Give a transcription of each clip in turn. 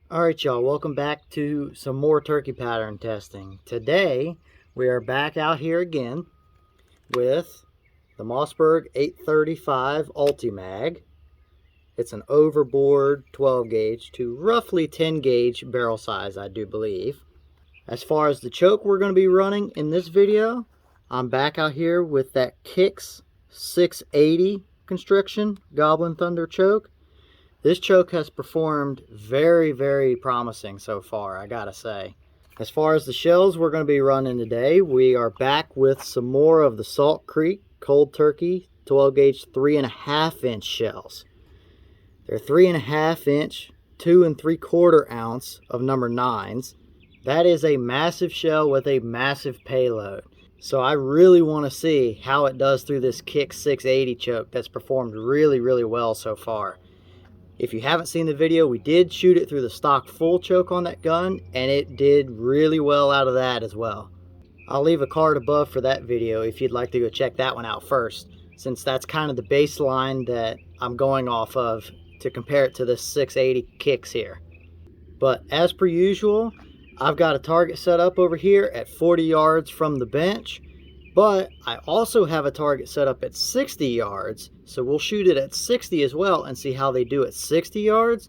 Alright y'all, welcome back to some more turkey pattern testing. Today we are back out here again with the Mossberg 835 Ulti-Mag. It's an overboard 12 gauge to roughly 10 gauge barrel size, I do believe. As far as the choke we're going to be running in this video, I'm back out here with that Kicks 680 Constriction Gobblin Thunder choke. This choke has performed very promising so far, I gotta say. As far as the shells we're going to be running today, we are back with some more of the Salt Creek Cold Turkey 12 gauge 3.5 inch shells. They're 3.5 inch, 2 3/4 ounce of number 9s. That is a massive shell with a massive payload. So I really want to see how it does through this Kicks 680 choke that's performed really well so far. If you haven't seen the video, we did shoot it through the stock full choke on that gun, and it did really well out of that as well. I'll leave a card above for that video if you'd like to go check that one out first, since that's kind of the baseline that I'm going off of to compare it to the 680 Kicks here. But as per usual, I've got a target set up over here at 40 yards from the bench, but I also have a target set up at 60 yards, so we'll shoot it at 60 as well and see how they do at 60 yards.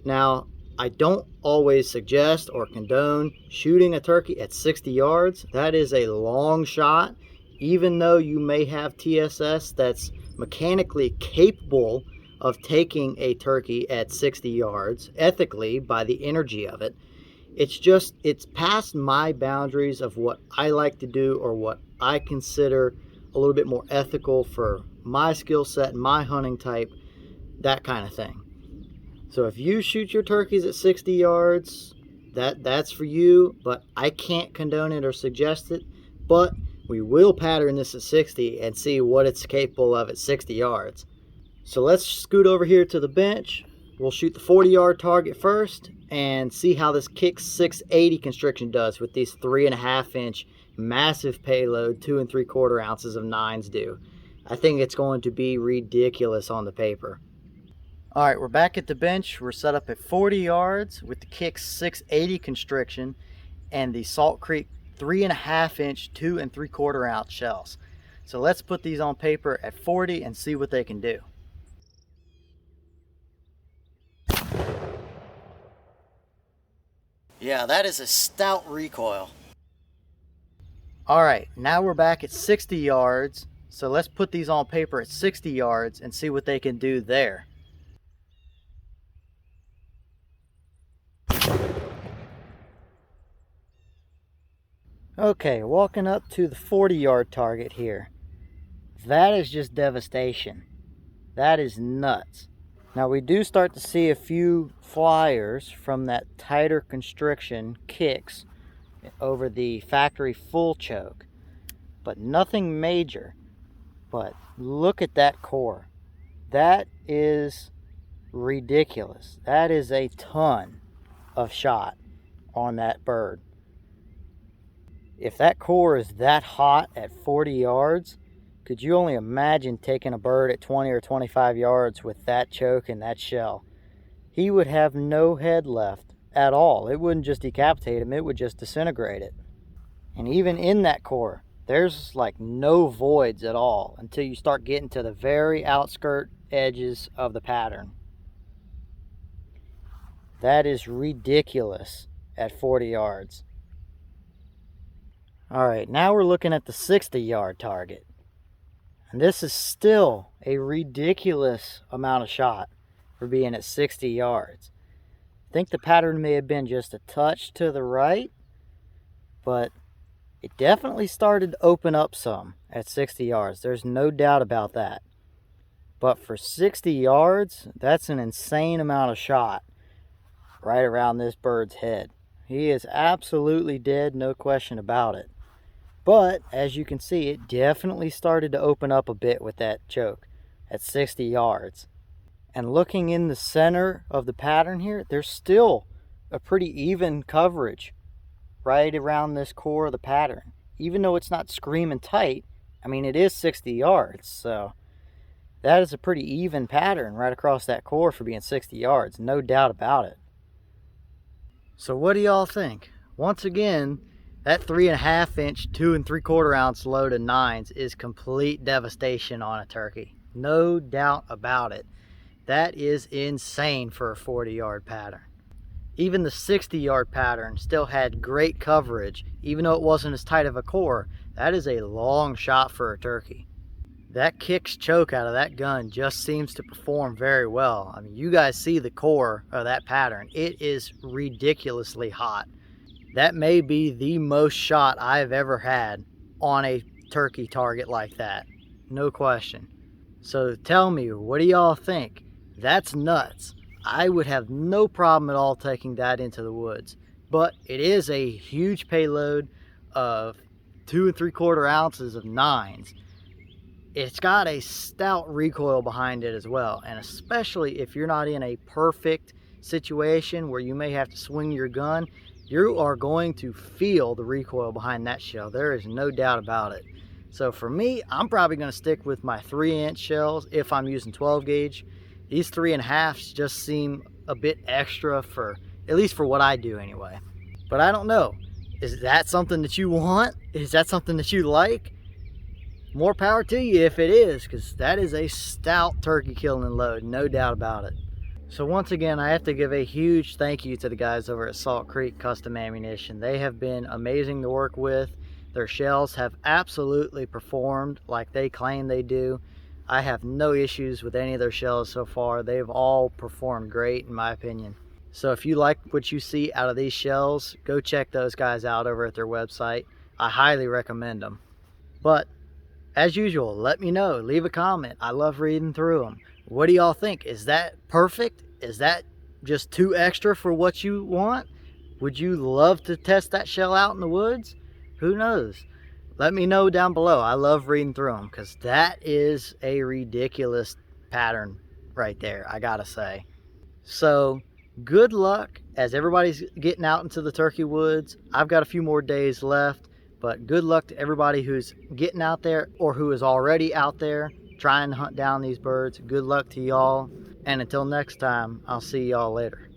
Now, I don't always suggest or condone shooting a turkey at 60 yards. That is a long shot, even though you may have TSS that's mechanically capable of taking a turkey at 60 yards ethically by the energy of it. It's past my boundaries of what I like to do or what I consider a little bit more ethical for my skill set, my hunting type, that kind of thing. So if you shoot your turkeys at 60 yards, that's for you, but I can't condone it or suggest it. But we will pattern this at 60 and see what it's capable of at 60 yards. So let's scoot over here to the bench. We'll shoot the 40-yard target first and see how this Kicks 680 Constriction does with these 3.5 inch massive payload 2 3/4 ounces of 9s do. I think it's going to be ridiculous on the paper. Alright, we're back at the bench. We're set up at 40 yards with the Kicks 680 Constriction and the Salt Creek 3.5 inch 2 3/4 ounce shells. So let's put these on paper at 40 and see what they can do. Yeah, that is a stout recoil. Alright, now we're back at 60 yards, so let's put these on paper at 60 yards and see what they can do there. Okay, walking up to the 40-yard target here. That is just devastation. That is nuts. Now we do start to see a few flyers from that tighter constriction Kicks over the factory full choke, but nothing major. But look at that core. That is ridiculous. That is a ton of shot on that bird. If that core is that hot at 40 yards, could you only imagine taking a bird at 20 or 25 yards with that choke and that shell? He would have no head left at all. It wouldn't just decapitate him, it would just disintegrate it. And even in that core, there's like no voids at all until you start getting to the very outskirt edges of the pattern. That is ridiculous at 40 yards. Alright, now we're looking at the 60-yard target. And this is still a ridiculous amount of shot for being at 60 yards. I think the pattern may have been just a touch to the right, but it definitely started to open up some at 60 yards. There's no doubt about that. But for 60 yards, that's an insane amount of shot right around this bird's head. He is absolutely dead, no question about it. But as you can see, it definitely started to open up a bit with that choke at 60 yards. And looking in the center of the pattern here, there's still a pretty even coverage right around this core of the pattern. Even though it's not screaming tight, I mean, it is 60 yards. So that is a pretty even pattern right across that core for being 60 yards. No doubt about it. So what do y'all think? Once again, that 3.5 inch 2 3/4 ounce load of 9s is complete devastation on a turkey. No doubt about it. That is insane for a 40-yard pattern. Even the 60-yard pattern still had great coverage, even though it wasn't as tight of a core. That is a long shot for a turkey. That Kicks choke out of that gun just seems to perform very well. I mean, you guys see the core of that pattern. It is ridiculously hot. That may be the most shot I've ever had on a turkey target like that. No question. So tell me, what do y'all think? That's nuts. I would have no problem at all taking that into the woods. But it is a huge payload of 2 3/4 ounces of 9s. It's got a stout recoil behind it as well, and especially if you're not in a perfect situation where you may have to swing your gun, you are going to feel the recoil behind that shell. There is no doubt about it. So for me, I'm probably going to stick with my 3-inch shells if I'm using 12 gauge. These 3.5s just seem a bit extra, for at least for what I do anyway. But I don't know. Is that something that you want? Is that something that you like? More power to you if it is, because that is a stout turkey killing load, no doubt about it. So once again, I have to give a huge thank you to the guys over at Salt Creek Custom Ammunition. They have been amazing to work with. Their shells have absolutely performed like they claim they do. I have no issues with any of their shells so far. They've all performed great in my opinion. So if you like what you see out of these shells, go check those guys out over at their website. I highly recommend them. But as usual, let me know. Leave a comment. I love reading through them. What do y'all think? Is that perfect? Is that just too extra for what you want? Would you love to test that shell out in the woods? Who knows? Let me know down below. I love reading through them because that is a ridiculous pattern right there, I gotta say. So good luck as everybody's getting out into the turkey woods. I've got a few more days left. But good luck to everybody who's getting out there or who is already out there trying to hunt down these birds. Good luck to y'all. And until next time, I'll see y'all later.